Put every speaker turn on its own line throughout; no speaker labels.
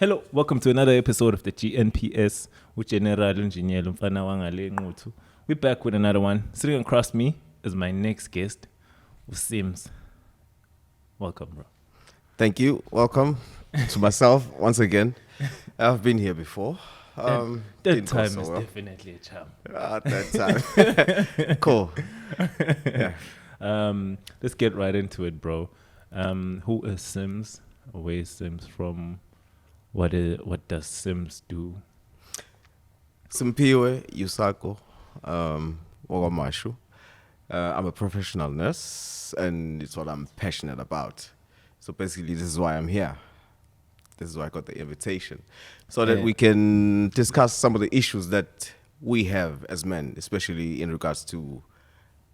Hello, welcome to another episode of the GNPS with General Engineer Mfana Wangale Ngutu. We're back with another one. Sitting across me is my next guest, Sims. Welcome, bro.
Thank you. Welcome to myself once again. I've been here before.
That time is definitely a charm.
That time. Cool. Yeah.
Let's get right into it, bro. Who is Sims? Where is Sims from? What does Sims do?
Simphiwe Yusako, Wagamashu. I'm a professional nurse, and it's what I'm passionate about. So basically, this is why I'm here. This is why I got the invitation, so that we can discuss some of the issues that we have as men, especially in regards to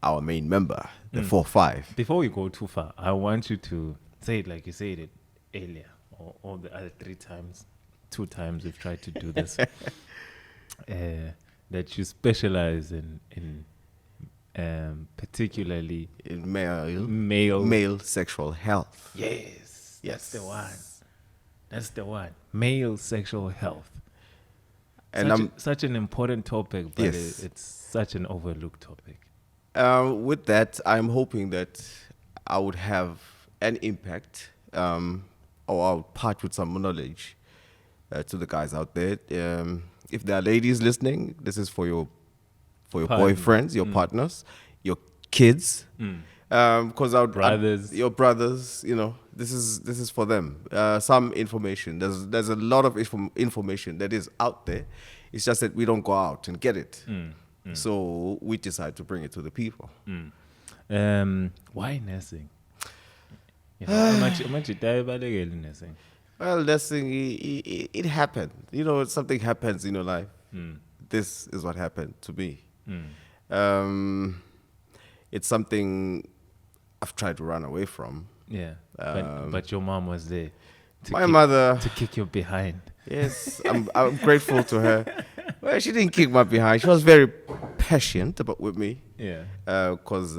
our main member, the 4-5.
Before we go too far, I want you to say it like you said it earlier, or all the other 2 times we've tried to do this. That you specialize in particularly
In
male
sexual health.
Yes,
Yes.
That's the one. Male sexual health.
And
Such an important topic, but
Yes.
it's such an overlooked topic.
with that, I'm hoping that I would have an impact, or I'll part with some knowledge to the guys out there. If there are ladies listening, this is for your boyfriends, your partners, your kids. Because your brothers, this is for them. Some information. There's a lot of information that is out there. It's just that we don't go out and get it. So we decide to bring it to the people.
Why nursing? How much you die about nursing?
Well, nursing, it happened. Something happens in your life. This is what happened to me. It's something I've tried to run away from.
Yeah, but your mom was there.
Mother
to kick you behind.
Yes, I'm grateful to her. Well, she didn't kick my behind. She was very patient with me.
Yeah.
Because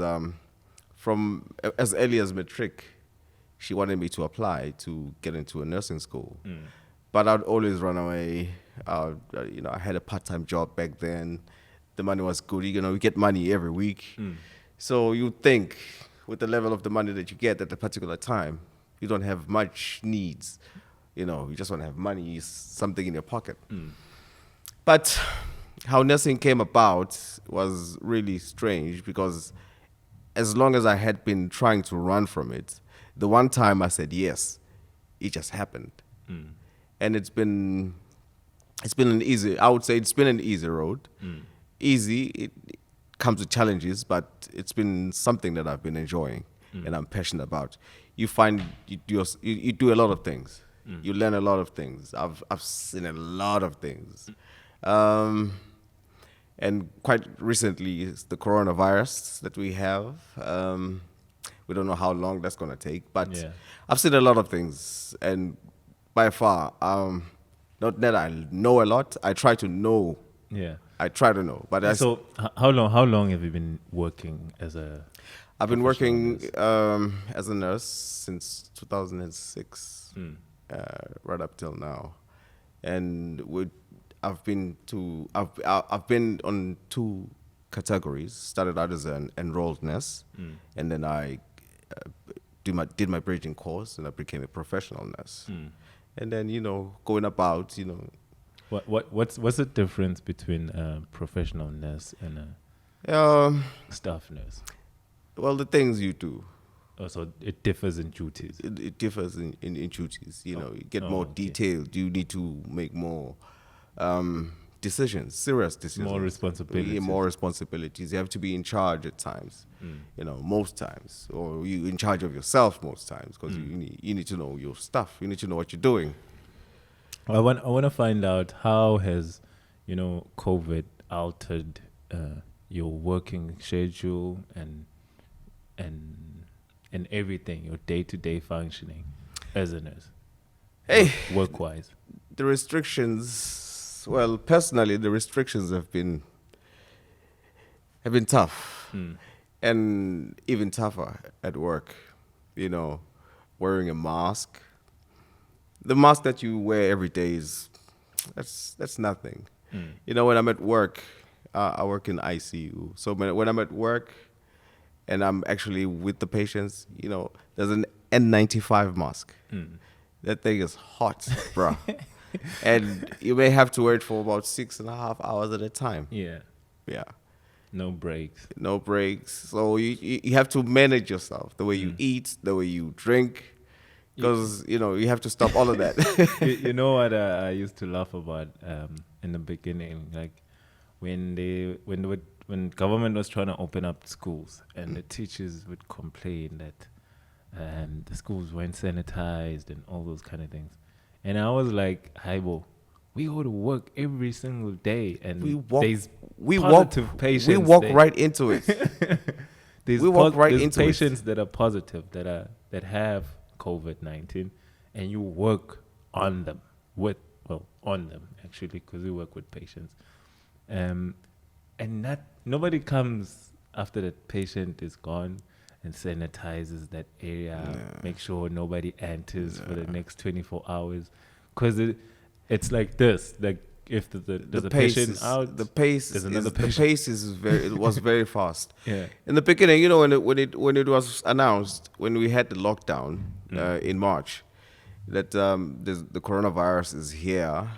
from as early as matric, she wanted me to apply to get into a nursing school. But I'd always run away. I had a part-time job back then. The money was good. We get money every week. So you think with the level of the money that you get at a particular time, you don't have much needs. You just want to have money, something in your pocket. But how nursing came about was really strange, because as long as I had been trying to run from it, the one time I said yes, it just happened. And it's been an easy road. Easy, it comes with challenges, but it's been something that I've been enjoying and I'm passionate about. You find you do a lot of things. You learn a lot of things. I've seen a lot of things. And quite recently, it's the coronavirus that we have. We don't know how long that's going to take, but I've seen a lot of things. And by far, not that I know a lot, I try to know.
Yeah.
I try to know. But
so how long have you been working as a
I've been working
nurse?
as a nurse since 2006, right up till now. And I've been on 2 categories. Started out as an enrolled nurse, and then I did my bridging course, and I became a professional nurse. And then going about
What's the difference between a professional nurse and a staff nurse?
Well, the things you do.
So it differs in duties.
It differs in duties. You get more detailed. You need to make more decisions, serious decisions.
More responsibilities.
More responsibilities. You have to be in charge at times. Most times, or you in charge of yourself most times, because you need to know your stuff. You need to know what you're doing.
I want to find out how has COVID altered your working schedule and everything, your day-to-day functioning as a nurse, work-wise.
The restrictions. Well, personally, the restrictions have been tough, and even tougher at work. Wearing a mask. the mask that you wear every day that's nothing. You know, when I'm at work, I work in ICU. So when I'm at work and I'm actually with the patients, you know, there's an N95 mask. That thing is hot, bro. And you may have to wear it for about 6.5 hours at a time.
Yeah.
Yeah.
No breaks.
No breaks. So you have to manage yourself, the way you eat, the way you drink, because, you know, you have to stop all of that.
You know what I used to laugh about in the beginning, like when government was trying to open up schools and the teachers would complain that the schools weren't sanitized and all those kind of things, and I was like, "Hibo, we go to work every single day, and there's positive patients.
We walk
there.
right into it.
There's patients that are positive that have COVID-19, and you work on them on them actually, because we work with patients, and nobody comes after the patient is gone and sanitizes that area, make sure nobody enters for the next 24 hours, because it's like this, like if there's a patient out,
the pace was very fast.
Yeah.
In the beginning, you know, when it was announced, when we had the lockdown in March, that the coronavirus is here,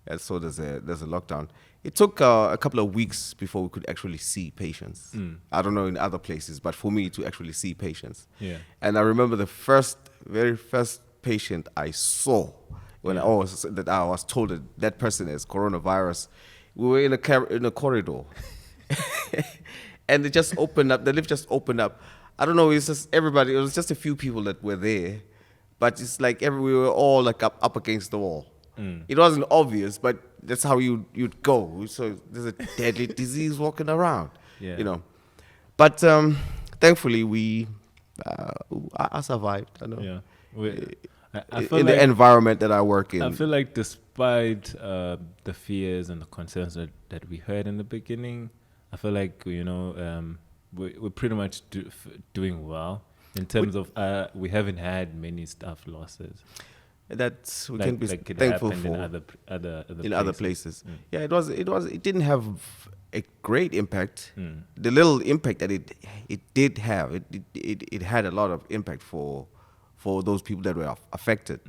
and so there's a lockdown. It took a couple of weeks before we could actually see patients. I don't know in other places, but for me to actually see patients.
Yeah.
And I remember the very first patient I saw when I was told that person is coronavirus. We were in a corridor, and it just opened up. The lift just opened up. I don't know. It was just everybody. It was just a few people that were there, but it's like we were all like up against the wall. It wasn't obvious, but that's how you'd go. So there's a deadly disease walking around, you know. But thankfully I survived. I know.
Yeah. I
feel in the environment that I work in.
I feel like despite the fears and the concerns that we heard in the beginning, I feel like, you know, we're pretty much doing well in terms of we haven't had many staff losses.
That we can be thankful for
in
other places. Yeah, it didn't have a great impact. The little impact that it did have, it had a lot of impact for those people that were affected,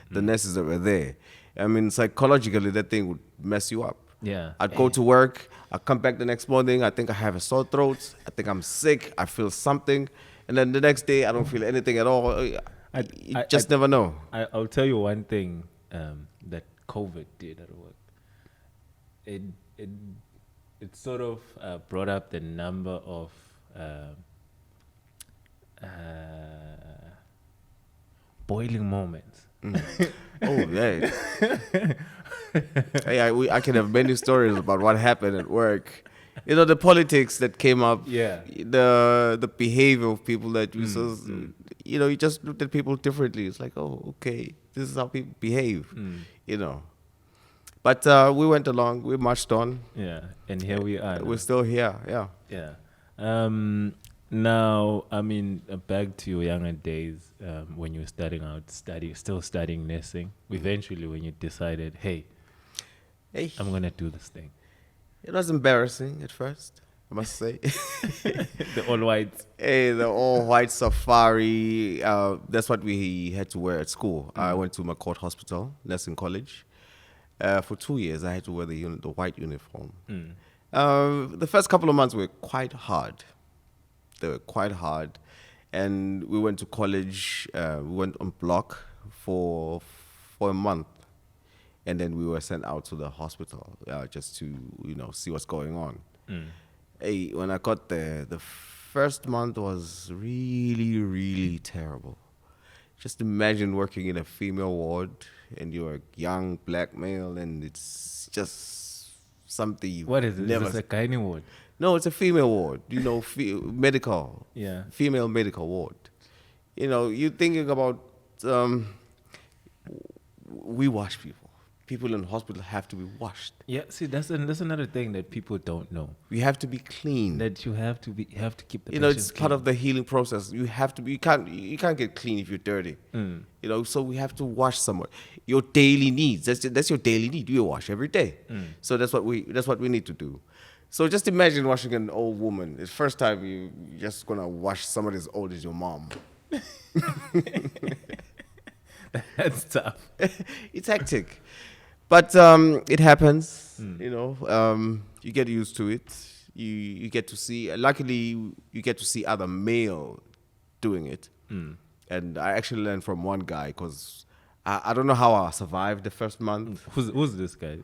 the nurses that were there. I mean, psychologically, that thing would mess you up.
Yeah.
I'd go to work, I'd come back the next morning, I think I have a sore throat, I think I'm sick, I feel something, and then the next day I don't feel anything at all. You just never know.
I'll tell you one thing that COVID did at work. It sort of brought up the number of boiling moments.
Oh, yeah. Hey, I can have many stories about what happened at work. You know, the politics that came up.
Yeah.
The behavior of people that we saw. You know, you just looked at people differently. It's like, oh, okay, this is how people behave. You know. But we went along. We marched on.
Yeah, and here we are.
We're still here. Yeah.
Yeah. Now, I mean, back to your younger days, when you were still studying nursing. Eventually, when you decided, hey, I'm gonna do this thing.
It was embarrassing at first, I must say.
The all whites.
Hey, the all white safari. That's what we had to wear at school. I went to McCourt Hospital, nursing college. For 2 years, I had to wear the white uniform. The first couple of months were quite hard. They were quite hard. And we went to college. We went on block for a month. And then we were sent out to the hospital just to, see what's going on. Hey, when I got there, the first month was really, really terrible. Just imagine working in a female ward and you're a young black male and it's just something you
What is it?
never...
Is this a gynae ward?
No, it's a female ward, medical.
Yeah.
Female medical ward. You're thinking about... we wash people. people in hospital have to be washed.
Yeah, see, that's another thing that people don't know.
We have to be clean.
That you have to keep the
You know,
patients
it's part
clean.
of the healing process. You have to be. You can't get clean if you're dirty. You know, so we have to wash somewhere. Your daily needs. That's your daily need. You wash every day. So that's what we need to do. So just imagine washing an old woman. It's the first time you're just gonna wash somebody as old as your mom.
That's tough.
It's hectic, but it happens. You know, you get used to it. You get to see. Luckily, you get to see other male doing it. And I actually learned from one guy because I don't know how I survived the first month.
Who's this guy?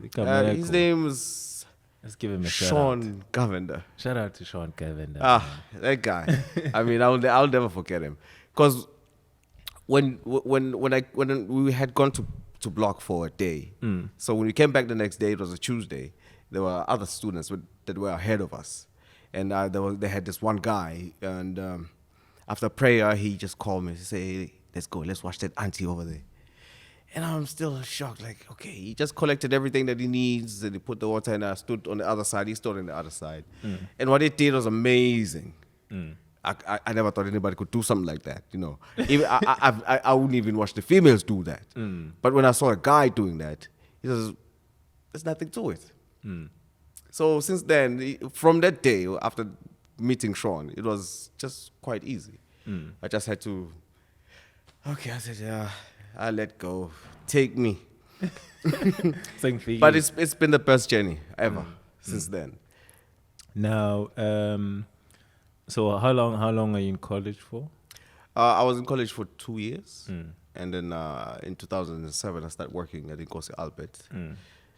His name was
Let's give him a shout out.
Sean Govender.
Shout out to Sean Govender.
That guy. I mean, I'll never forget him because when we had gone to block for a day, so when we came back the next day, it was a Tuesday. There were other students that were ahead of us, and they had this one guy, and after prayer, he just called me to say, hey, let's go, let's watch that auntie over there. And I'm still shocked, like, okay, he just collected everything that he needs, and he put the water in, I stood on the other side, he stood on the other side. And what he did was amazing. I never thought anybody could do something like that, you know. Even I wouldn't even watch the females do that. But when I saw a guy doing that, he says, there's nothing to it. So since then, from that day, after meeting Sean, it was just quite easy. I just had to, okay, I said, yeah, I'll let go. Take me.
Same for you.
But it's been the best journey ever since then.
Now, so how long are you in college for?
I was in college for 2 years. And then in 2007, I started working at Inkosi Albert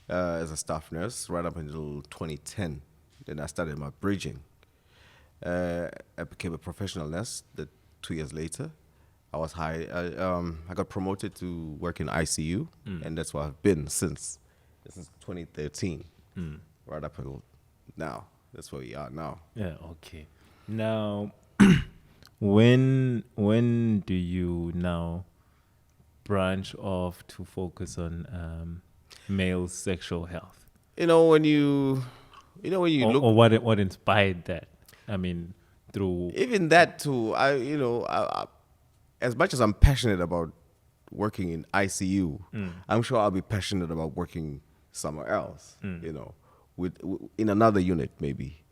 as a staff nurse right up until 2010. Then I started my bridging. I became a professional nurse 2 years later. I was hired. I got promoted to work in ICU, and that's where I've been since 2013, right up until now. That's where we are now.
Yeah. Okay. Now, when do you now branch off to focus on male sexual health?
When you look,
or what inspired that? I mean, through
even that too. I as much as I'm passionate about working in ICU, I'm sure I'll be passionate about working somewhere else. With in another unit maybe.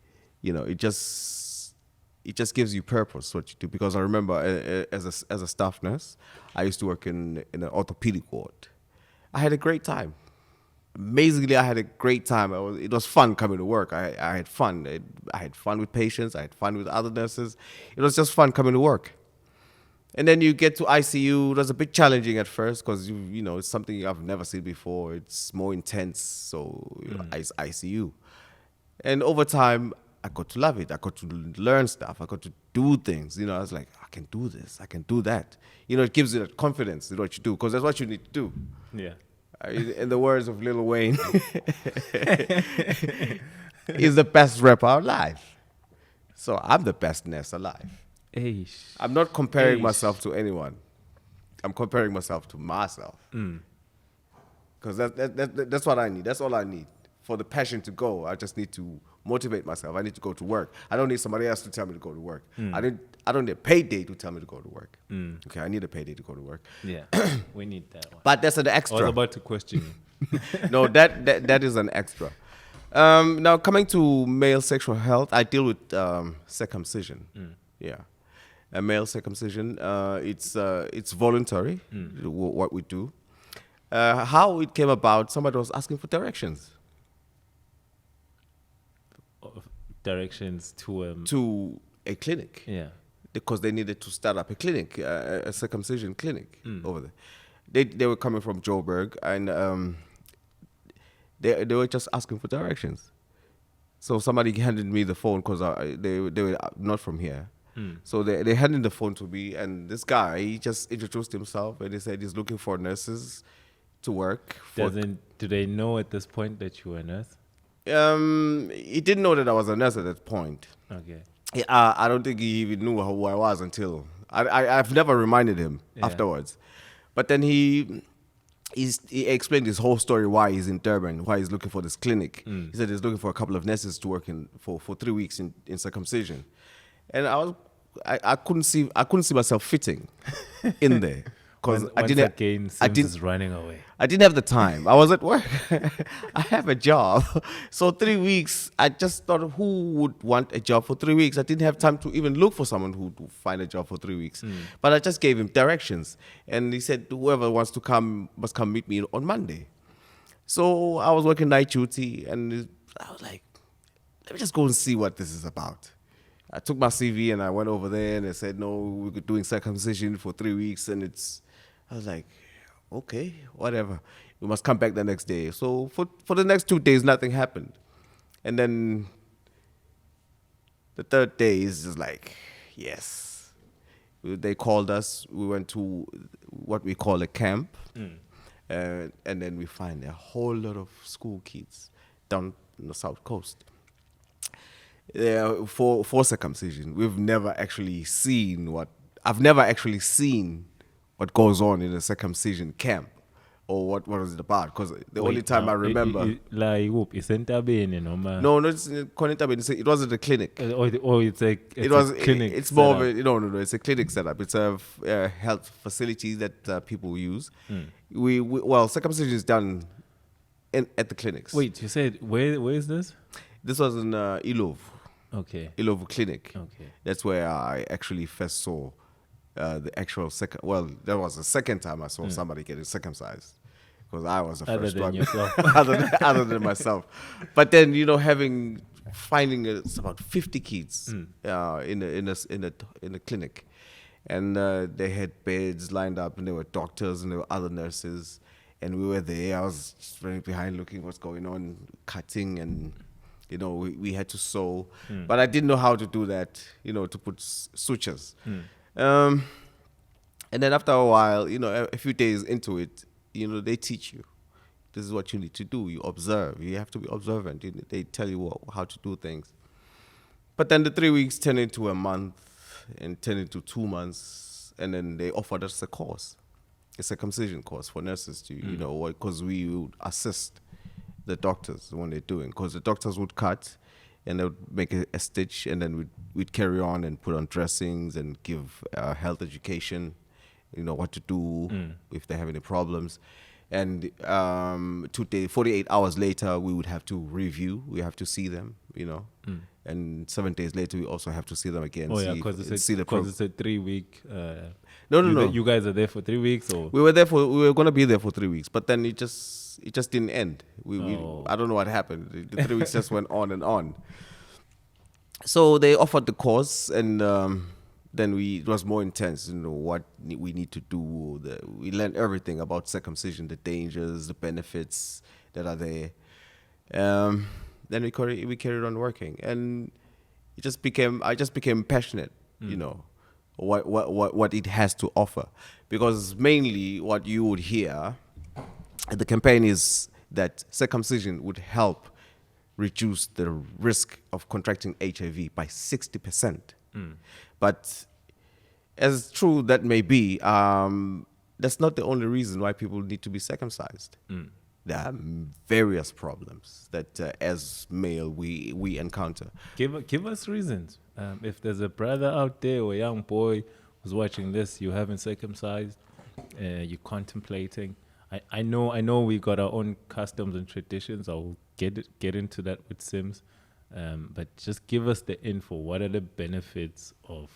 It just gives you purpose what you do. Because I remember as a staff nurse, I used to work in an orthopedic ward. I had a great time. Amazingly, I had a great time. It was fun coming to work. I had fun. I had fun with patients. I had fun with other nurses. It was just fun coming to work. And then you get to ICU. It was a bit challenging at first because it's something I've never seen before. It's more intense, so it's ICU. And over time, I got to love it. I got to learn stuff. I got to do things. I was like, I can do this. I can do that. It gives you that confidence in what you do because that's what you need to do.
yeah.
In the words of Lil Wayne, he's the best rapper alive. So I'm the best nurse alive.
Eish.
I'm not comparing myself to anyone. I'm comparing myself to myself. Because that's what I need. That's all I need. For the passion to go, I just need to motivate myself. I need to go to work. I don't need somebody else to tell me to go to work. I don't need a payday to tell me to go to work. Okay, I need a payday to go to work.
Yeah, we need that one.
But that's an extra.
I was about to question you.
No, that is an extra. Now, coming to male sexual health, I deal with circumcision. Yeah. A male circumcision, it's voluntary, what we do. How it came about, somebody was asking for directions.
Directions to
to a clinic.
Yeah.
Because they needed to start up a clinic, a circumcision clinic over there. They were coming from Joburg, and they were just asking for directions. So somebody handed me the phone because they were not from here. So they handed the phone to me, and this guy, he just introduced himself, and he said he's looking for nurses to work.
Do they know at this point that you were a nurse?
He didn't know that I was a nurse at that point.
Okay.
I don't think he even knew who I was until I've never reminded him afterwards. But then he he explained his whole story why he's in Durban, why he's looking for this clinic. He said he's looking for a couple of nurses to work for 3 weeks in circumcision, and I couldn't see myself fitting in there because
Once again, Sims is running away.
I didn't have the time. I was at work. I have a job. So 3 weeks, I just thought, who would want a job for 3 weeks? I didn't have time to even look for someone who would find a job for 3 weeks. But I just gave him directions. And he said, whoever wants to come must come meet me on Monday. So I was working night duty, and I was like, let me just go and see what this is about. I took my CV and I went over there, and they said, no, we're doing circumcision for 3 weeks. And I was like, okay, whatever. We must come back the next day. So for the next 2 days, nothing happened. And then the third day is just like, yes. They called us. We went to what we call a camp. And then we find a whole lot of school kids down in the South Coast. For circumcision. I've never actually seen what goes on in a circumcision camp, or what was it about? Because the only time I remember,
like, isentabeni noma.
no, it's it wasn't a clinic.
It's
A
clinic.
It's more of a no. It's a clinic setup. It's a health facility that people use. Well, circumcision is done at the clinics.
Wait, you said where is this?
This was in Ilov.
Okay.
Ilov Clinic.
Okay.
That's where I actually first saw the actual second. Well, that was the second time I saw somebody getting circumcised, because I was the first one.
Yourself.
other than myself. But then, finding it's about 50 kids in a clinic, and they had beds lined up, and there were doctors and there were other nurses, and we were there. I was just running behind, looking what's going on, cutting, and we had to sew, but I didn't know how to do that. To put sutures. And then after a while, a few days into it, they teach you. This is what you need to do. You observe. You have to be observant. They tell you how to do things. But then the 3 weeks turned into a month, and turned into 2 months. And then they offered us a circumcision course for nurses to, because we would assist the doctors when they're doing. Because the doctors would cut, and they would make a stitch, and then we'd carry on and put on dressings and give health education, what to do if they have any problems. And 48 hours later, we would have to review. We have to see them, And 7 days later, we also have to see them again.
Oh, yeah, because it's a 3 week.
No.
You guys are there for 3 weeks, or
we were going to be there for 3 weeks, but then it just didn't end. I don't know what happened. The 3 weeks just went on and on. So they offered the course, and then it was more intense. What we need to do. We learned everything about circumcision, the dangers, the benefits that are there. Then we carried on working, and I just became passionate. What it has to offer, because mainly what you would hear at the campaign is that circumcision would help reduce the risk of contracting HIV by 60%. But as true that may be, that's not the only reason why people need to be circumcised. There are various problems that as male we encounter.
Give us reasons. If there's a brother out there or a young boy who's watching this, you haven't circumcised, you're contemplating. I know we got our own customs and traditions. I'll get into that with Sims, but just give us the info. What are the benefits of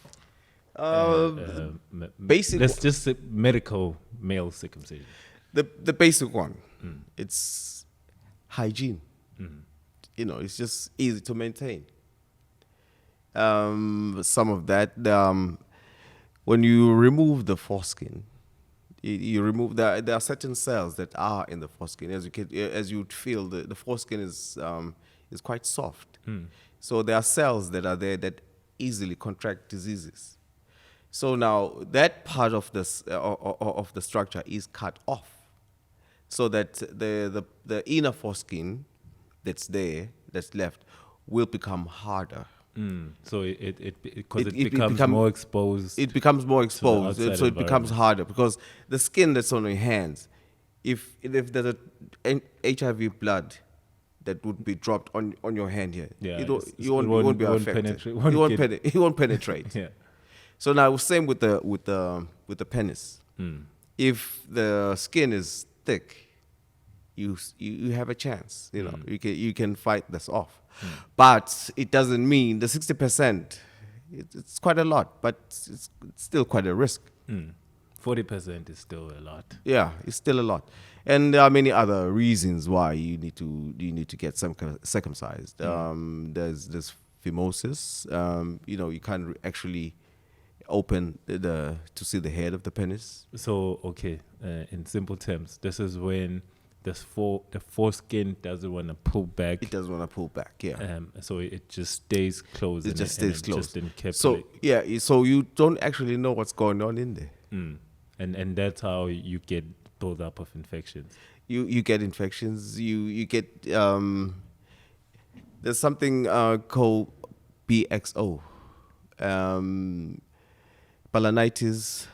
basic?
Let's just say medical male circumcision.
The basic one, it's hygiene. It's just easy to maintain. Some of that, when you remove the foreskin, you remove there are certain cells that are in the foreskin. As you would feel, the foreskin is quite soft. So there are cells that are there that easily contract diseases. So now that part of the structure is cut off, so that the inner foreskin that's left will become harder.
So it becomes more exposed.
It becomes more exposed, so it becomes harder, because the skin that's on your hands if there's a HIV blood that would be dropped on your hand here,
Yeah,
you won't be affected. It won't penetrate.
Yeah.
So now same with the penis.
Mm.
If the skin is thick, you have a chance. You can fight this off. But it doesn't mean the 60%. It's quite a lot, but it's still quite a risk.
40% is still a lot.
Yeah, it's still a lot, and there are many other reasons why you need to get circumcised. There's phimosis. You can't actually open to see the head of the penis.
So, okay, in simple terms, this is when the foreskin doesn't want to pull back.
It doesn't want to pull back, yeah.
So it just stays closed.
It just stays closed.
Just encapsulates.
So, yeah, so you don't actually know what's going on in there.
And that's how you get build-up of infections.
You get infections. You get there's something called BXO, balanitis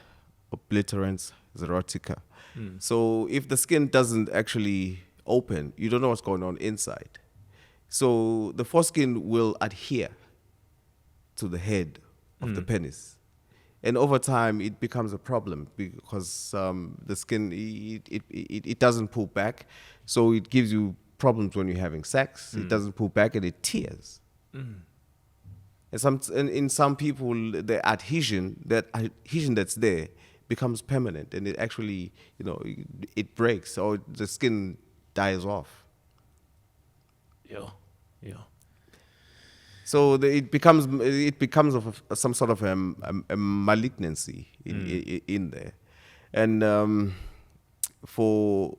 obliterans xerotica. So if the skin doesn't actually open, you don't know what's going on inside. So the foreskin will adhere to the head of the penis. And over time, it becomes a problem because the skin, it doesn't pull back. So it gives you problems when you're having sex. It doesn't pull back and it tears. And in some people, the adhesion that's there becomes permanent, and it actually, it breaks or the skin dies off.
Yeah.
So it becomes of some sort of a malignancy in there, and for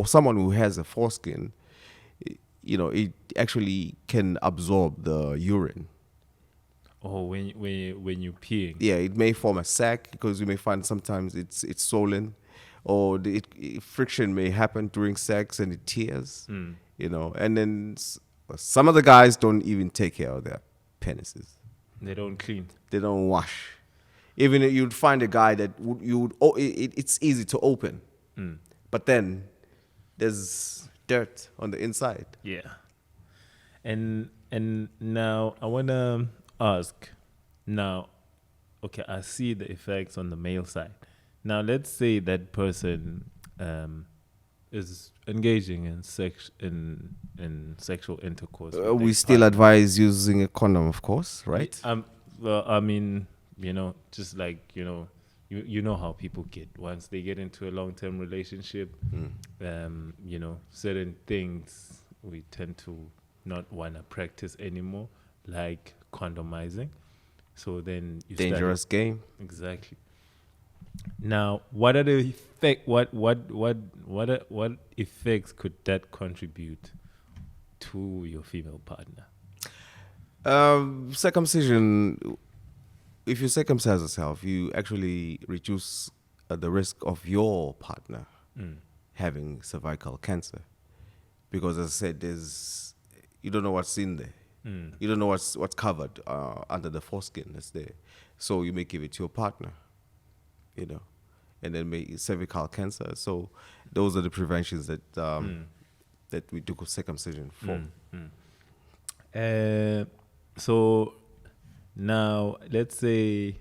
someone who has a foreskin, it actually can absorb the urine.
Oh, when you're peeing.
Yeah, it may form a sac because you may find sometimes it's swollen, or friction may happen during sex and it tears. And then some of the guys don't even take care of their penises.
They don't clean.
They don't wash. Even you'd find a guy that it's easy to open, but then there's dirt on the inside.
Yeah. And now I wanna ask. Now, okay, I see the effects on the male side. Now, let's say that person is engaging in sexual intercourse.
We still advise using a condom, of course, right?
Well, I mean, just like you know how people get once they get into a long-term relationship. Certain things we tend to not want to practice anymore, like condomizing. So then you
dangerous game.
Exactly. Now, what are the effect? What effects could that contribute to your female partner?
Circumcision. If you circumcise yourself, you actually reduce the risk of your partner having cervical cancer, because, as I said, you don't know what's in there. You don't know what's covered under the foreskin that's there. So you may give it to your partner, and then may cervical cancer. So those are the preventions that that we do circumcision for.
So now, let's say,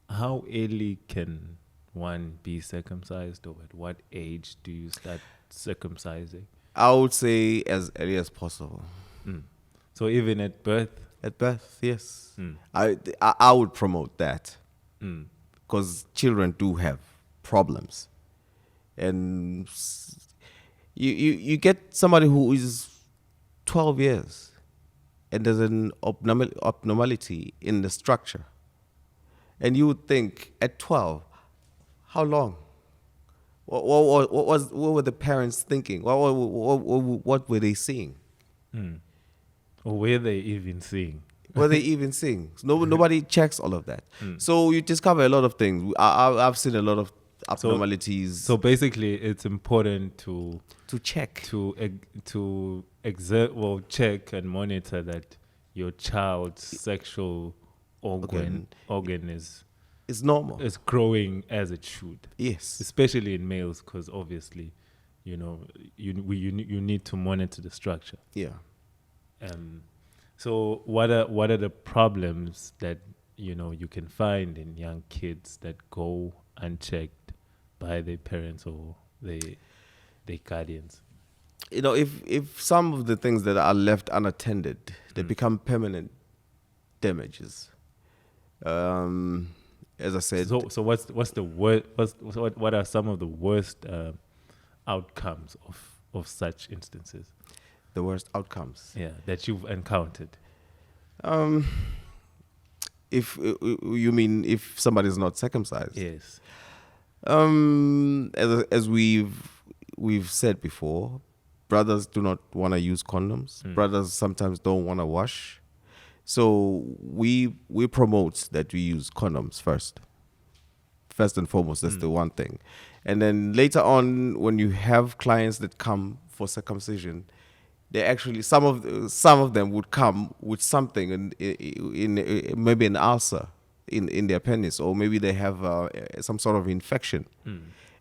how early can one be circumcised, or at what age do you start circumcising?
I would say as early as possible.
So even at birth?
At birth, yes. I would promote that, because children do have problems, and you get somebody who is 12 years and there's an abnormality in the structure, and you would think at 12, how long? What were the parents thinking? What were they seeing?
Or were they even seeing?
Were they even seeing? Nobody checks all of that. So you discover a lot of things. I've seen a lot of abnormalities.
So basically, it's important to
check,
to check and monitor that your child's sexual organ is
It's normal.
is growing as it should,
Yes.
especially in males, because obviously, you need to monitor the structure.
Yeah.
So what are the problems that you can find in young kids that go unchecked by their parents or their guardians?
If some of the things that are left unattended, they become permanent damages. As I said,
So what's the worst? What are some of the worst outcomes of such instances?
the worst outcomes.
Yeah, that you've encountered.
If you mean if somebody's not circumcised,
Yes.
as we've said before, brothers do not want to use condoms. Brothers sometimes don't want to wash, so we promote that we use condoms first and foremost. That's the one thing, and then later on, when you have clients that come for circumcision, they actually some of them would come with something in maybe an ulcer in their penis, or maybe they have some sort of infection,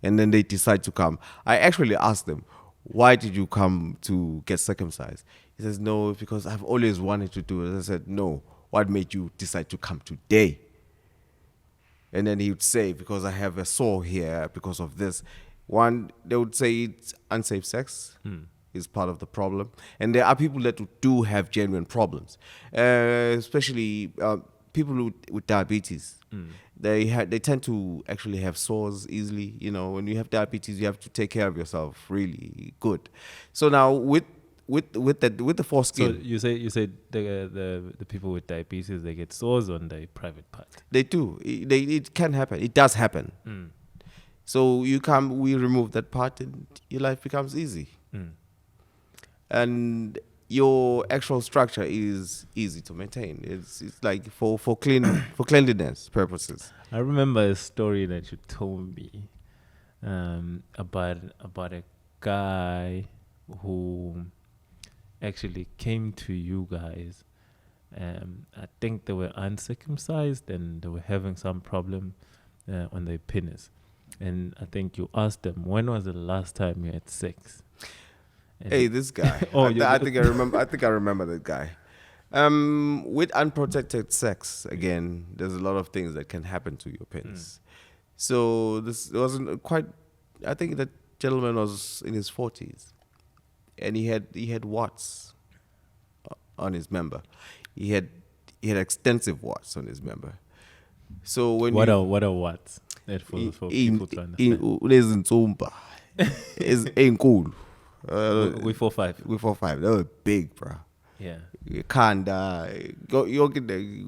and then they decide to come. I actually asked them, "Why did you come to get circumcised?" He says, "No, because I've always wanted to do it." I said, "No, what made you decide to come today?" And then he would say, "Because I have a sore here because of this." One, they would say it's unsafe sex is part of the problem. And there are people that do have genuine problems, especially people with diabetes. They tend to actually have sores easily. When you have diabetes, you have to take care of yourself really good. So now with the foreskin,
So you say the people with diabetes, they get sores on their private part.
they do. It can happen. It does happen. So we remove that part, and your life becomes easy. And your actual structure is easy to maintain. It's like for cleanliness purposes.
I remember a story that you told me about a guy who actually came to you guys. I think they were uncircumcised and they were having some problem on their penis. And I think you asked them, when was the last time you had sex? And
Hey, this guy. I think I remember. I think I remember that guy. With unprotected sex, again, there's a lot of things that can happen to your penis. So this wasn't quite. I think that gentleman was in his 40s, and he had warts on his member. He had extensive warts on his member. So when
what are what? That for people to understand.
Unezintsumba is enkulu.
We 4-5.
We 4-5. They were big, bro.
Yeah.
Khanda yonke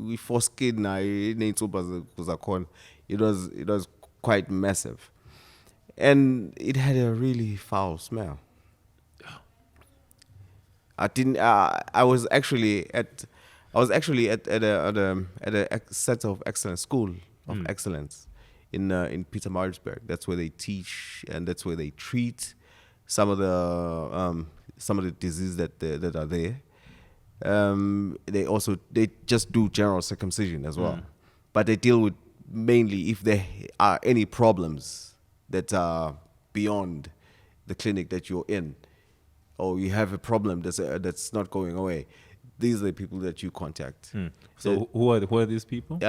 we foreskin na iney'nsumba zakhona. It was quite massive, and it had a really foul smell. I was actually at a center of excellence, school of excellence in Peter Maritzburg. That's where they teach and that's where they treat some of the diseases that are there. They just do general circumcision as well, but they deal with mainly if there are any problems that are beyond the clinic that you're in, or you have a problem that's not going away. These are the people that you contact.
So who are these people?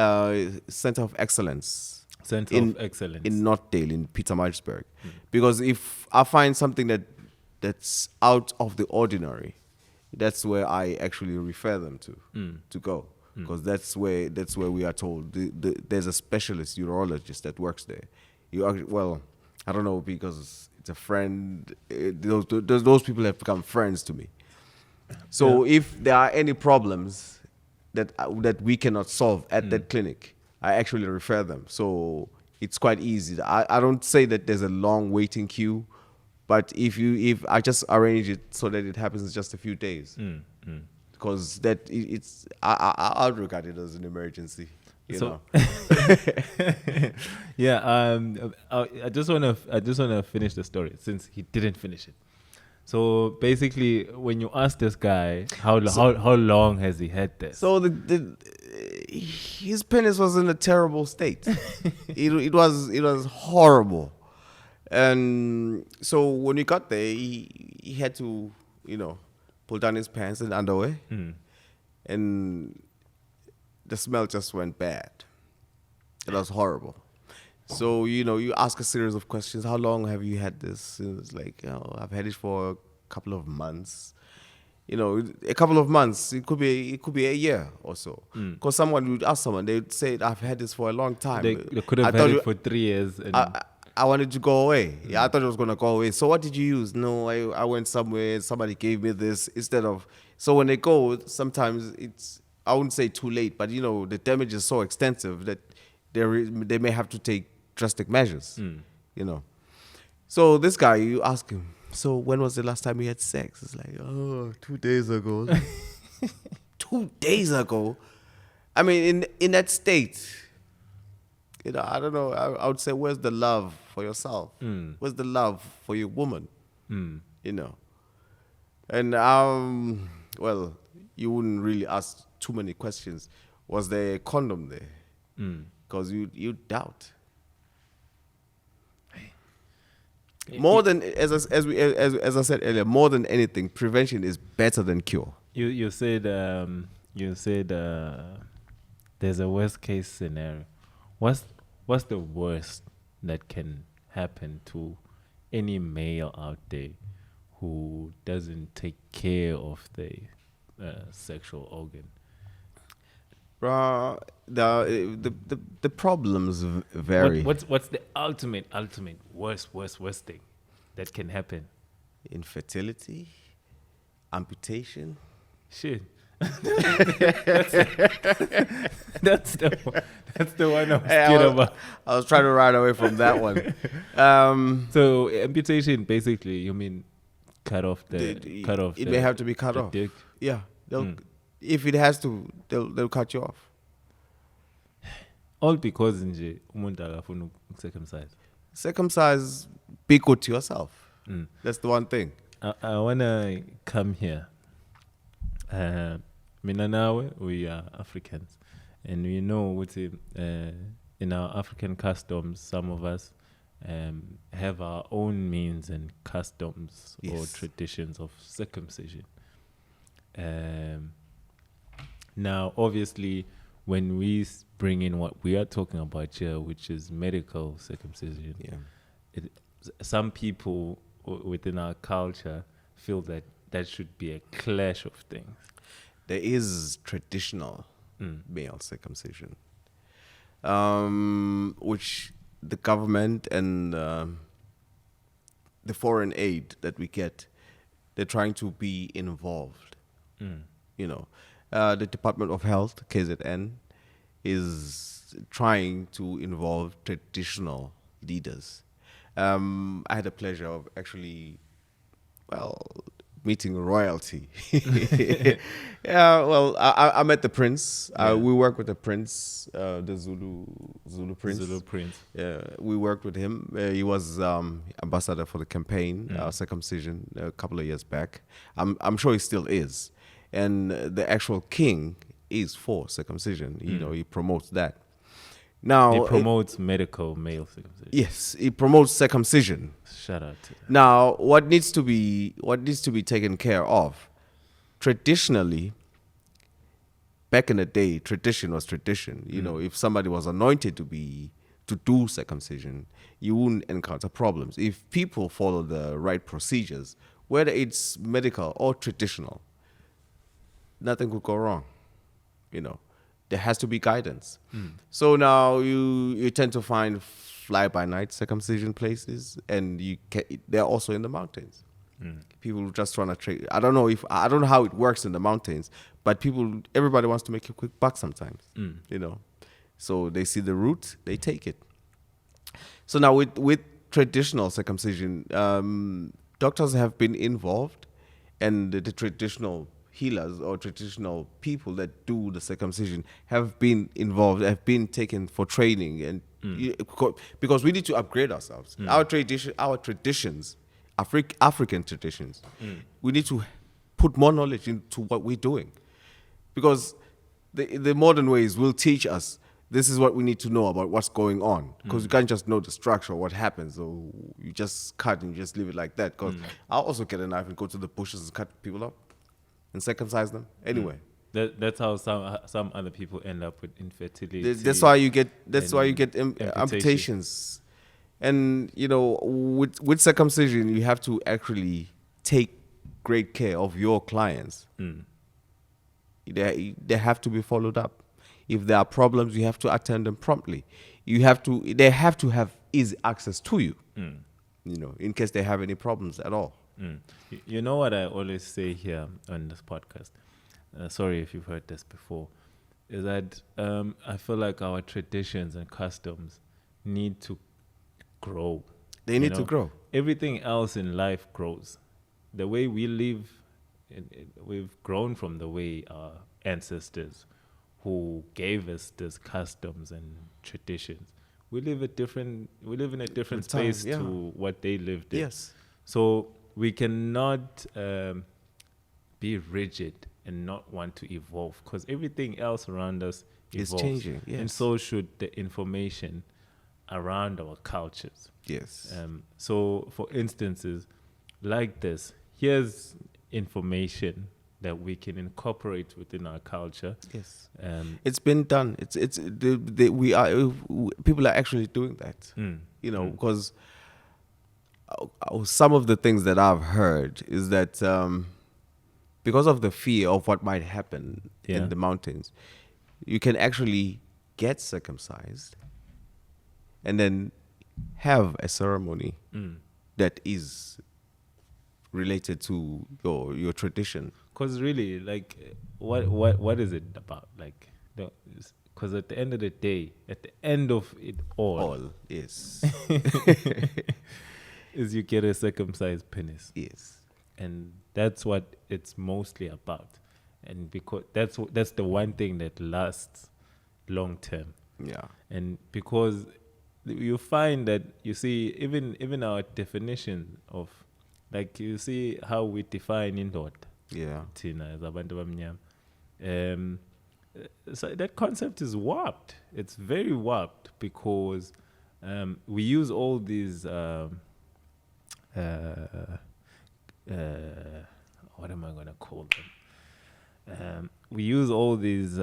Center of Excellence.
Center of Excellence
in Northdale in Peter Maritzburg. Because if I find something that's out of the ordinary, that's where I actually refer them to go, because that's where we are told there's a specialist urologist that works there. I don't know, because it's a friend. Those people have become friends to me. So if there are any problems that we cannot solve at that clinic, I actually refer them. So it's quite easy. I don't say that there's a long waiting queue, but if I just arrange it so that it happens in just a few days, because I'll regard it as an emergency. You know.
Yeah. I just wanna finish the story since he didn't finish it. So basically, when you ask this guy how long has he had this?
So his penis was in a terrible state. it was horrible. And so when we got there, he had to, pull down his pants and underwear. And the smell just went bad. It was horrible. So, you ask a series of questions. How long have you had this? And it's like, I've had it for a couple of months. A couple of months, it could be a year or so. Because someone would ask someone, they would say, I've had this for a long time.
They could have had it for 3 years. And
I wanted to go away. Yeah, I thought it was going to go away. So what did you use? No, I went somewhere, somebody gave me this instead of... So when they go, sometimes it's, I wouldn't say too late, but the damage is so extensive that they may have to take drastic measures, So this guy, you ask him, so when was the last time you had sex? It's like, 2 days ago. 2 days ago? I mean, in that state... I don't know. I would say, where's the love for yourself? Where's the love for your woman? And well, you wouldn't really ask too many questions. Was there a condom there? Because you doubt. More than as I said earlier, more than anything, prevention is better than cure.
You said there's a worst case scenario. What's the worst that can happen to any male out there who doesn't take care of the sexual organ?
The problems vary.
What's the ultimate worst thing that can happen?
Infertility, amputation.
Shit. That's the one I was scared about.
I was trying to ride away from that one.
So amputation, basically, you mean cut off the
It may have to be cut off.
Dick.
Yeah, if it has to, they'll cut you off.
All because nje umuntu akafuna ucircumcise.
Circumcise, be good to yourself. That's the one thing.
I wanna come here. Mina nawe, we are Africans, and we know in our African customs, some of us have our own means and customs or traditions of circumcision. Now, obviously, when we bring in what we are talking about here, which is medical circumcision, some people within our culture feel that should be a clash of things.
There is traditional male circumcision, which the government and the foreign aid that we get, they're trying to be involved. The Department of Health, KZN, is trying to involve traditional leaders. I had the pleasure of actually, meeting royalty. I met the prince. We worked with the prince, the Zulu prince.
Zulu prince.
We worked with him. He was ambassador for the campaign, circumcision, a couple of years back. I'm sure he still is. And the actual king is for circumcision. He promotes that. Now
he promotes medical male circumcision.
Yes, he promotes circumcision.
Shout out to that.
Now, what needs to be taken care of? Traditionally, back in the day, tradition was tradition. If somebody was anointed to do circumcision, you wouldn't encounter problems. If people follow the right procedures, whether it's medical or traditional, nothing could go wrong. There has to be guidance. So now you tend to find fly-by-night circumcision places, and they're also in the mountains. People just want to trade. I don't know how it works in the mountains, but everybody wants to make a quick buck sometimes. So they see the route, they take it. So now with traditional circumcision, doctors have been involved, and the traditional healers or traditional people that do the circumcision have been involved, have been taken for training, and because we need to upgrade ourselves. Our traditions, African traditions, we need to put more knowledge into what we're doing, because the modern ways will teach us this is what we need to know about what's going on, because you can't just know the structure of what happens, or you just cut and you just leave it like that. Because I'll also get a knife and go to the bushes and cut people up and circumcise them anyway.
That's how some other people end up with infertility.
That's why you get
amputation.
amputations. And with circumcision, you have to actually take great care of your clients. They have to be followed up. If there are problems, you have to attend them promptly. They have to have easy access to you. In case they have any problems at all.
You know what I always say here on this podcast? Sorry if you've heard this before. Is that I feel like our traditions and customs need to grow.
They need to grow.
Everything else in life grows. The way we live, we've grown from the way our ancestors who gave us these customs and traditions. We live in a different space to what they lived in.
Yes.
So we cannot be rigid and not want to evolve, because everything else around us evolves.
It's changing, yes.
And so should the information around our cultures.
Yes.
So for instances like this, here's information that we can incorporate within our culture.
Yes. It's been done. People are actually doing that. Because some of the things that I've heard is that because of the fear of what might happen in the mountains, you can actually get circumcised and then have a ceremony that is related to your tradition.
Because really, like, what is it about? Like, because at the end of the day, at the end of it all
yes,
is you get a circumcised penis.
Yes,
and that's what it's mostly about. And because that's the one thing that lasts long term.
Yeah,
and because you find that, you see, even our definition of, like, you see how we define indoda.
Yeah.
Thina as abantu abamnyama. So that concept is warped. It's very warped because we use all these what am I going to call them? We use all these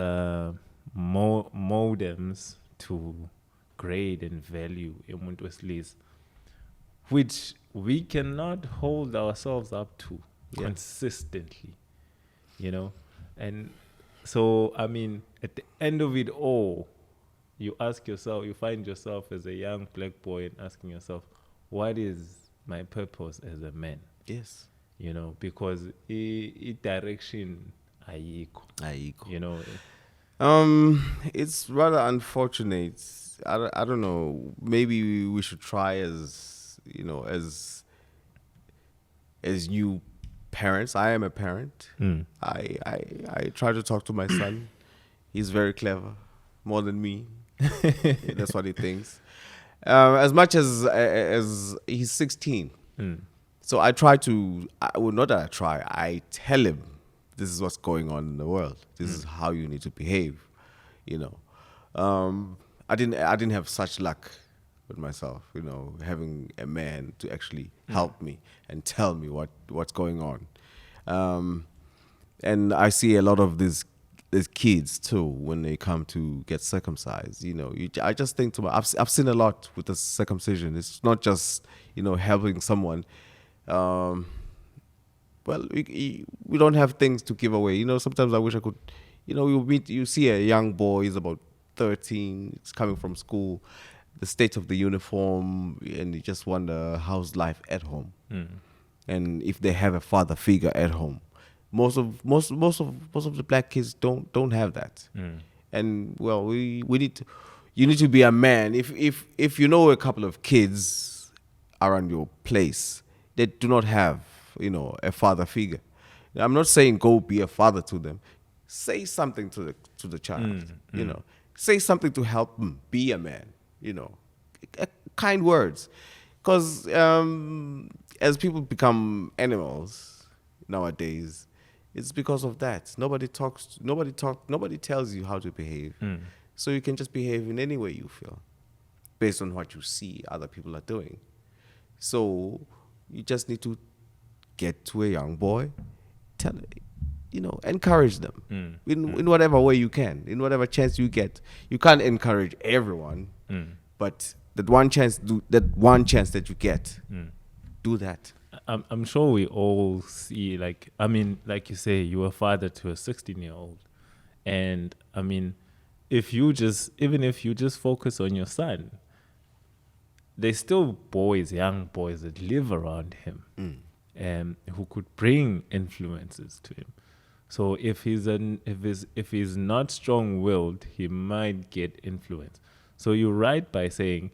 modems to grade and value umuntu wesilisa, which we cannot hold ourselves up to consistently, and so, I mean, at the end of it all, you find yourself as a young black boy and asking yourself, what is my purpose as a man?
Yes.
Because direction ayikho.
It's rather unfortunate. I don't know. Maybe we should try as new parents. I am a parent. I try to talk to my son. He's very clever, more than me. That's what he thinks. As much as he's 16. So I try to, I tell him, this is what's going on in the world. This is how you need to behave. I didn't have such luck with myself, having a man to actually help me and tell me what's going on. And I see a lot of these kids too when they come to get circumcised. I just think to myself, I've seen a lot with the circumcision. It's not just helping someone. Well, we don't have things to give away. Sometimes I wish I could. You see a young boy, he's about 13, he's coming from school, the state of the uniform, and you just wonder how's life at home, and if they have a father figure at home. Most of the black kids don't have that, and well, you need to be a man. If you know a couple of kids around your place that do not have a father figure, I'm not saying go be a father to them. Say something to the child, say something to help him be a man, kind words. Because as people become animals nowadays, It's because of that. Nobody tells you how to behave. So you can just behave in any way you feel based on what you see other people are doing. So you just need to get to a young boy, encourage them in whatever way you can, in whatever chance you get. You can't encourage everyone, but that one chance that you get, do that.
I'm sure we all see, like you say, you're a father to a 16-year-old. And I mean, even if you just focus on your son, there's still young boys that live around him, who could bring influences to him. So if he's not strong-willed, he might get influence. So you're right by saying,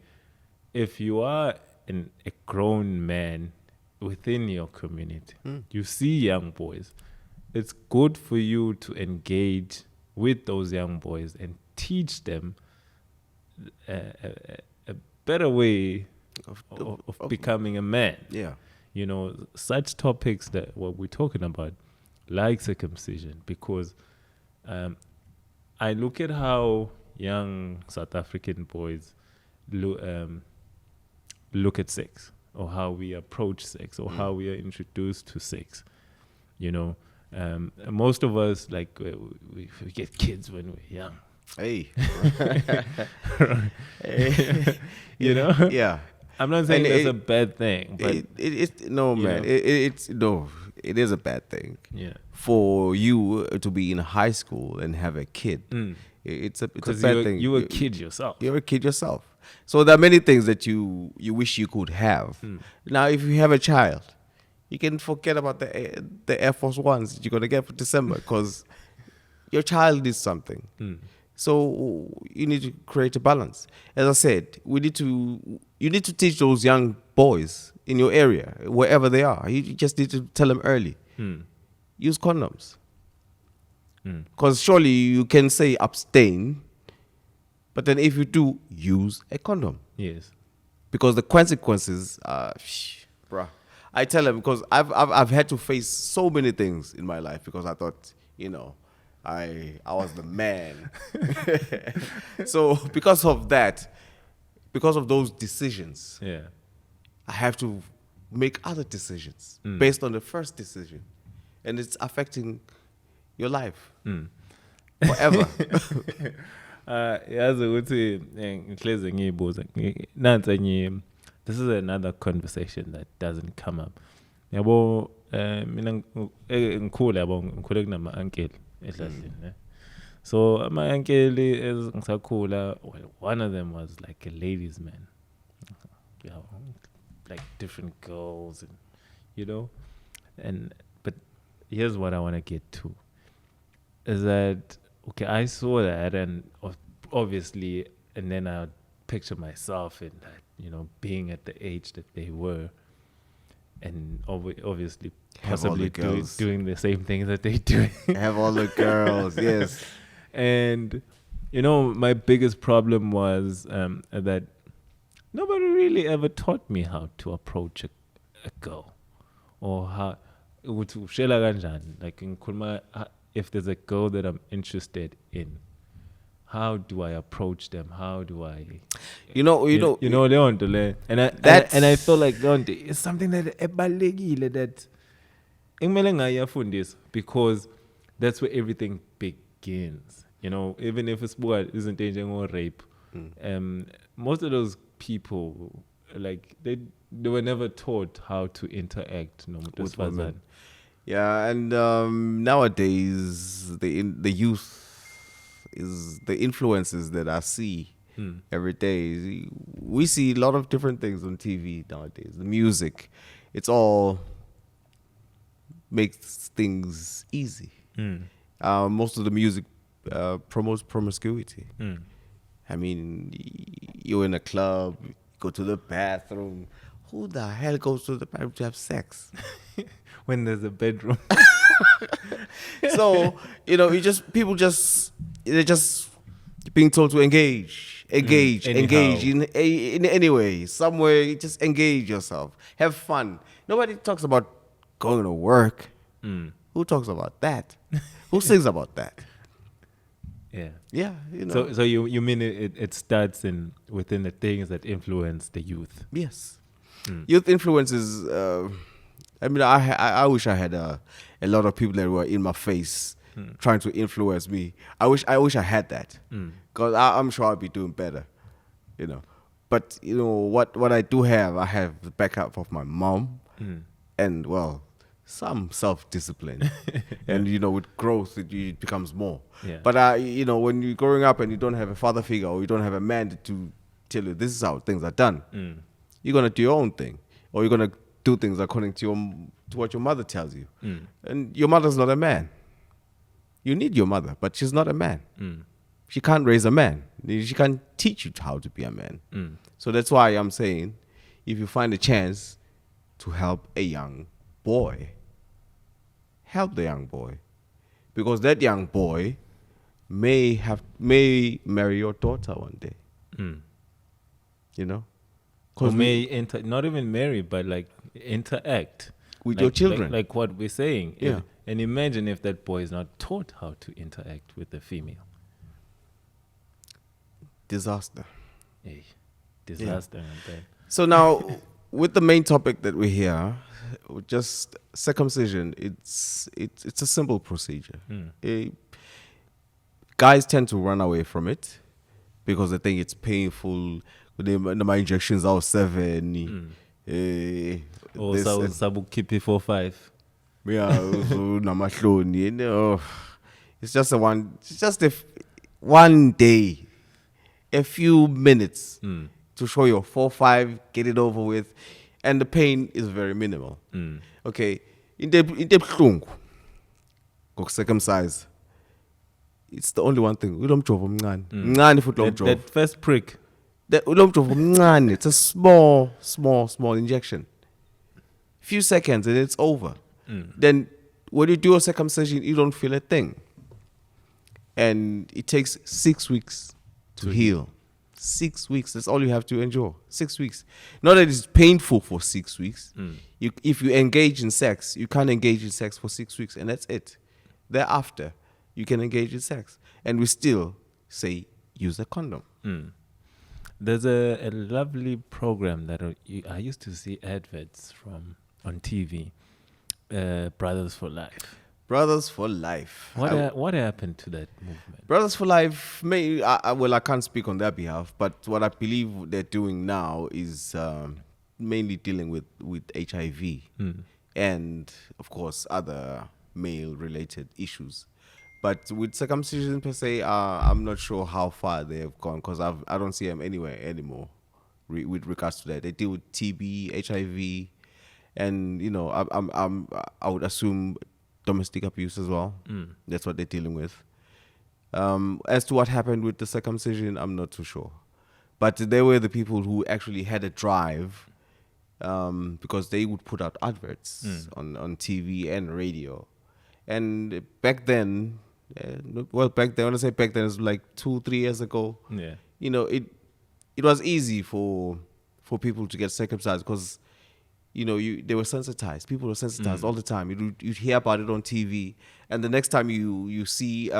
if you are a grown man within your community, you see young boys, it's good for you to engage with those young boys and teach them a better way of becoming a man.
Yeah.
Such topics that what we're talking about, like circumcision, because I look at how young South African boys look at sex, or how we approach sex, or how we are introduced to sex. Most of us, like, we get kids when we're young.
Hey.
Yeah. I'm not saying that's a bad thing, but
it is a bad thing.
Yeah.
For you to be in high school and have a kid, it's a bad thing.
You're a kid yourself.
You're a kid yourself. So there are many things that you wish you could have. Now, if you have a child, you can forget about the Air Force Ones that you're going to get for December, because your child needs something. So you need to create a balance. As I said, you need to teach those young boys in your area, wherever they are. You just need to tell them early. Use condoms. Because surely you can say abstain, but then if you do, use a condom.
Yes.
Because the consequences are, bruh. I tell them, because I've had to face so many things in my life, because I thought, I was the man. So because of those decisions, I have to make other decisions based on the first decision, and it's affecting your life forever.
Yazi ukuthi ngihlezi ngiyibuza this is another conversation that doesn't come up. Yabo mina ngikhule kunama uncle ehlazini. So my uncle is ngisakhula, one of them was like a ladies man. Like different girls, and but here's what I want to get to, is that okay, I saw that, and obviously, and then I picture myself in that, being at the age that they were, and obviously possibly doing the same things that they do.
Have all the girls, yes.
And my bigged problem was that nobody really ever taught me how to approach a girl, or how to shela kanjani. Like ngikhuluma, if there's a girl that I'm interested in, how do I approach them? How do I, Leonto, and I feel like Leonto is something that ebalekile that ngimele ngayafundisa, because that's where everything begins. Even if it's isn't rape, most of those people, like they were never taught how to interact with women.
Yeah, and nowadays the youth is the influences that I see every day. We see a lot of different things on TV nowadays. The music, it's all makes things easy. Most of the music promotes promiscuity. I mean, you're in a club, go to the bathroom. Who the hell goes to the bathroom to have sex?
When there's a bedroom.
So, they're just being told to engage in any way, somewhere. Just engage yourself, have fun. Nobody talks about going to work. Who Who talks about that? Who sings about that?
Yeah.
Yeah, you know.
So you mean it starts within the things that influence the youth?
Yes. Youth influences. I mean, I wish I had a lot of people that were in my face trying to influence me. I wish I had that, because I'm sure I'll be doing better, you know. But you know what I do have, I have the backup of my mom, and well, some self-discipline, and you know, with growth it becomes more.
Yeah.
But you know, when you're growing up and you don't have a father figure, or you don't have a man to tell you this is how things are done, you're gonna do your own thing, or you're gonna do things according to what your mother tells you. And your mother's not a man. You need your mother, but she's not a man. She can't raise a man. She can't teach you how to be a man. So that's why I'm saying, if you find a chance to help a young boy, help the young boy, because that young boy may marry your daughter one day. You know,
Or may not even marry, but like interact
with your children,
like what we're saying.
Yeah.
And imagine if that boy is not taught how to interact with the female.
Disaster.
Hey, disaster. And
So now, with the main topic that we're here, just circumcision. It's a simple procedure. Guys tend to run away from it because they think it's painful. My injections are 7.
Or sabu kipi 4-5.
Yeah, namahloni, you know. It's just one day, a few minutes to show your 4-5, get it over with, and the pain is very minimal. Okay, in the circumcise, it's the only one thing. We don't job
That first prick.
It's a small injection. Few seconds and it's over. Then when you do a circumcision, you don't feel a thing. And it takes 6 weeks to heal. 6 weeks, that's all you have to endure. 6 weeks. Not that it's painful for 6 weeks. If you engage in sex, you can't engage in sex for 6 weeks, and that's it. Thereafter, you can engage in sex. And we still say, use a condom.
There's a lovely program that I used to see adverts from on TV, Brothers for Life.
Brothers for Life.
What happened to that movement?
Brothers for Life, I can't speak on their behalf, but what I believe they're doing now is mainly dealing with HIV and, of course, other male-related issues. But with circumcision per se, I'm not sure how far they have gone, because I don't see them anywhere anymore with regards to that. They deal with TB, HIV, and you know, I would assume domestic abuse as well. That's what they're dealing with. As to what happened with the circumcision, I'm not too sure. But they were the people who actually had a drive, because they would put out adverts on TV and radio. And back then, when I say back then, it's like 2-3 years ago.
Yeah.
You know, it was easy for people to get circumcised because, you know, they were sensitized. People were sensitized all the time. You'd hear about it on TV, and the next time you see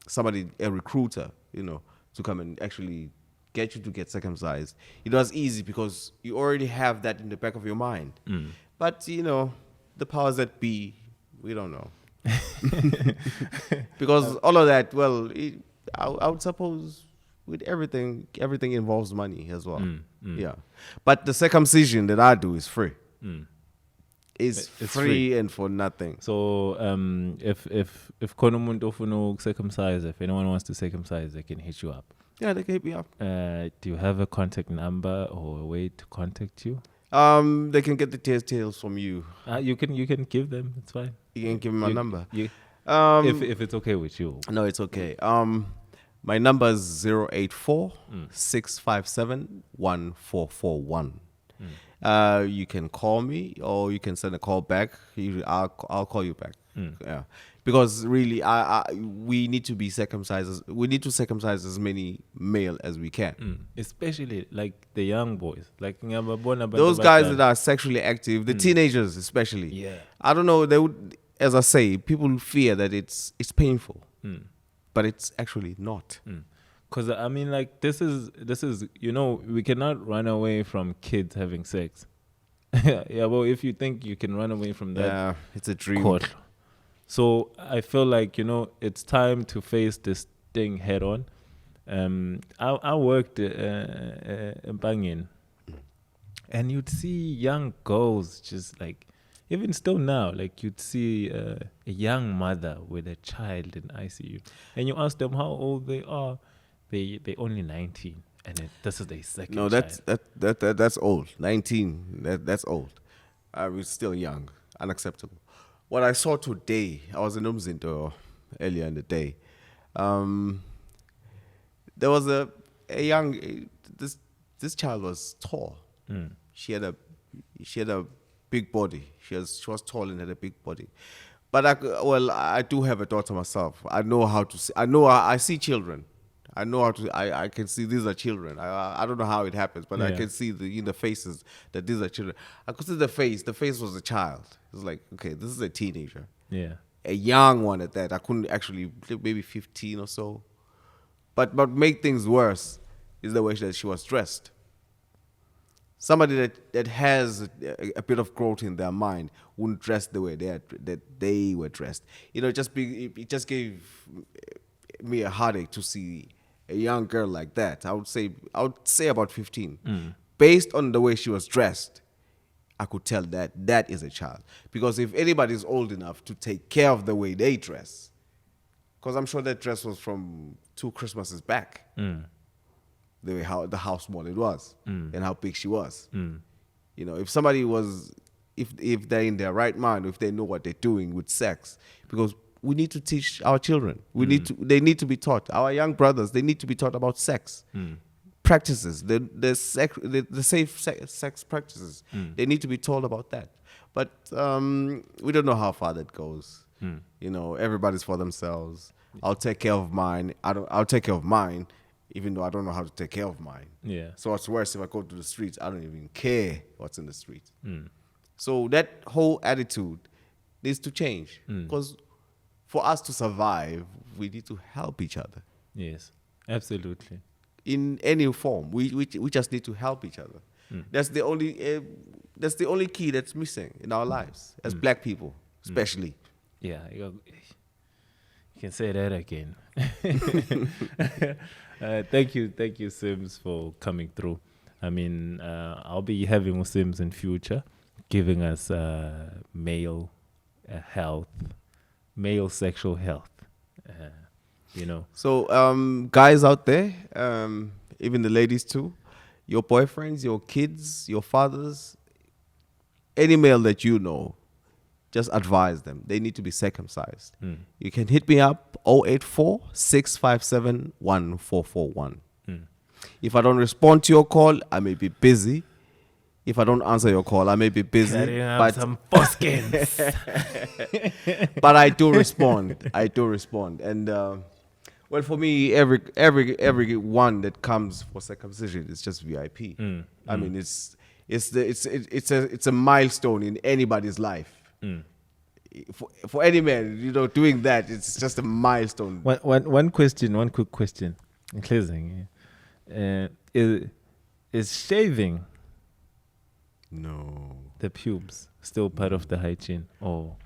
somebody, a recruiter, you know, to come and actually get you to get circumcised, it was easy because you already have that in the back of your mind. But you know, the powers that be, we don't know. Because all of that, well, I would suppose with everything involves money as well. Yeah, but the circumcision that I do is free. It's free and for nothing.
So if kono umuntu ufuna circumcise, if anyone wants to circumcise, they can hit you up.
Yeah, they can hit me up.
Do you have a contact number or a way to contact you?
They can get the details from you.
You can give them. It's fine.
You can give them my number.
If it's okay with you.
No, it's okay. My number is 084 657 1441. You can call me or you can send a call back. I'll call you back. Yeah, because really, we need to be circumcised. We need to circumcise as many male as we can,
especially like the young boys, like
those guys that are sexually active, the teenagers especially.
Yeah,
I don't know. as I say, people fear that it's painful, but it's actually not.
Because I mean, like this is we cannot run away from kids having sex. Yeah, well, if you think you can run away from that,
Yeah, it's a dream.
cool. So I feel like it's time to face this thing head on. I worked in Bangin, and you'd see young girls just like, even still now, like you'd see a young mother with a child in ICU, and you ask them how old they are, they only 19, and this is their second.
No,
child.
that's old. 19, that's old. I was still young, unacceptable. What I saw today, I was in Umzinto earlier in the day. There was a young this child was tall. She had a big body. She was tall and had a big body. But I do have a daughter myself. I know how to see. I see children. I know how to. I can see these are children. I don't know how it happens, but I
Yeah.
can see in the faces that these are children. I could see the face. The face was a child. It was like, okay, this is a teenager,
Yeah.
a young one at that. I couldn't actually, maybe 15 or so. But make things worse is the way that she was dressed. Somebody that has a bit of growth in their mind wouldn't dress the way that they were dressed. It just gave me a heartache to see a young girl like that. I would say about 15. Based on the way she was dressed, I could tell that is a child. Because if anybody's old enough to take care of the way they dress, because I'm sure that dress was from 2 Christmases back. The way how small it was and how big she was. If somebody was, if they're in their right mind, if they know what they're doing with sex, because we need to teach our children. They need to be taught. Our young brothers, they need to be taught about sex practices, the safe sex practices. They need to be told about that. But we don't know how far that goes. Everybody's for themselves. I'll take care of mine. I'll take care of mine, even though I don't know how to take care of mine.
Yeah.
So it's worse if I go to the streets. I don't even care what's in the streets. So that whole attitude needs to change. Because for us to survive, we need to help each other.
Yes. Absolutely.
In any form, we just need to help each other. That's the only key that's missing in our lives as black people, especially.
Yeah. You can say that again. Thank you, Sims, for coming through. I mean, I'll be having Sims in future, giving us male sexual health.
So, guys out there, even the ladies too, your boyfriends, your kids, your fathers, any male that you know, just advise them. They need to be circumcised. You can hit me up 084 657 1441. If I don't respond to your call, I may be busy. If I don't answer your call, I may be busy.
But some foskins.
But I do respond. And well, for me, every one that comes for circumcision is just VIP. I mean, it's a milestone in anybody's life. For any man, doing that, it's just a milestone.
One quick question. In closing, is shaving the pubes still part of the hygiene? Or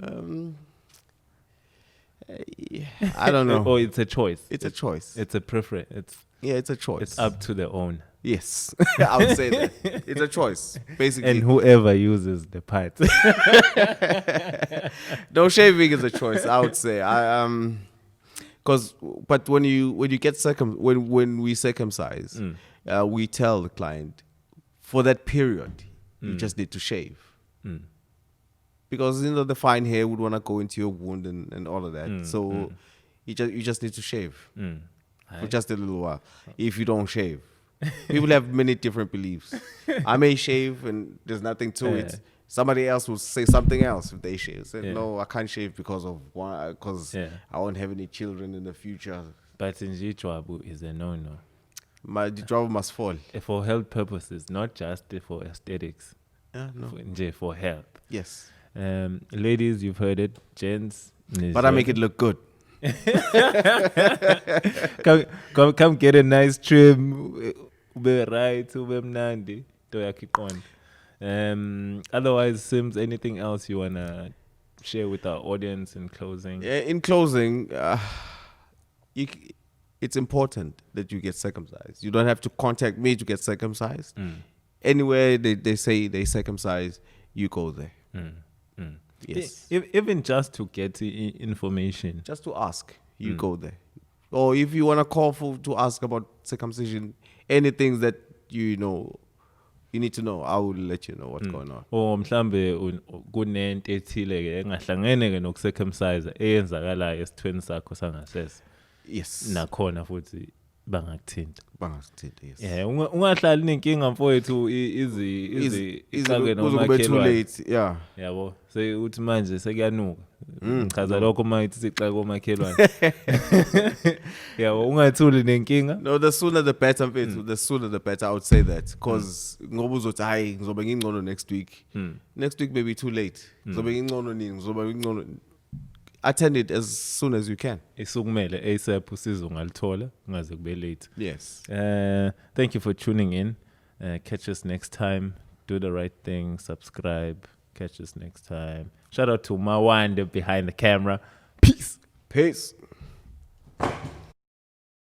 I don't know.
Or it's a choice.
It's a choice.
It's a preference.
It's a choice.
It's up to their own.
Yes, I would say that. It's a choice, basically.
And whoever uses the part.
No, shaving is a choice, I would say. But when you get when we circumcise, we tell the client, for that period, you just need to shave. Because the fine hair would want to go into your wound and all of that. So you just need to shave for just a little while. If you don't shave, people have many different beliefs. I may shave and there's nothing to it. Somebody else will say something else if they shave. Say, no, I can't shave because I won't have any children in the future.
But in Jitwabu is a no-no.
The job must fall.
For health purposes, not just for aesthetics.
No.
For health.
Yes.
Ladies, you've heard it. Gents,
But I make it look good.
come get a nice trim. Ube right, ube mnandi. Toyakiqonda. Otherwise, Sims, anything else you wanna share with our audience in closing?
In closing, it's important that you get circumcised. You don't have to contact me to get circumcised. Anywhere they say they circumcise, you go there. Yes.
Even just to get information.
Just to ask, you go there. Or if you want to call to ask about circumcision, anything that you need to know, I will let you know what's going on.
Or mhlambe kunento ethile ke engahlangene ke nokucircumcise eyenzakalayo esithweni sakho sangasese.
Yes.
Nakhona futhi bangakuthinta.
Yes.
Yeah, ungahlali nenkinga mfowethu izixake
noma too late. Yeah.
Yabo. Uthi manje sekuyanuka. Ngichaza lokho mayithi sixake komakhelwane. Yabo, ungathuli nenkinga.
No, the sooner the better mfethu. The sooner the better, I would say that, because ngoba uzothi hayi ngizobe ngingcono next week. Next week may be too late. Ngizobe ngingcono nini? Ngizobe ngingcono. Attend it as soon as you can.
Isukumele ASAP usizo ngalithola ungaze kube late.
Yes.
Thank you for tuning in. Catch us next time. Do the right thing. Subscribe. Catch us next time. Shout out to Mawande behind the camera. Peace.
Peace.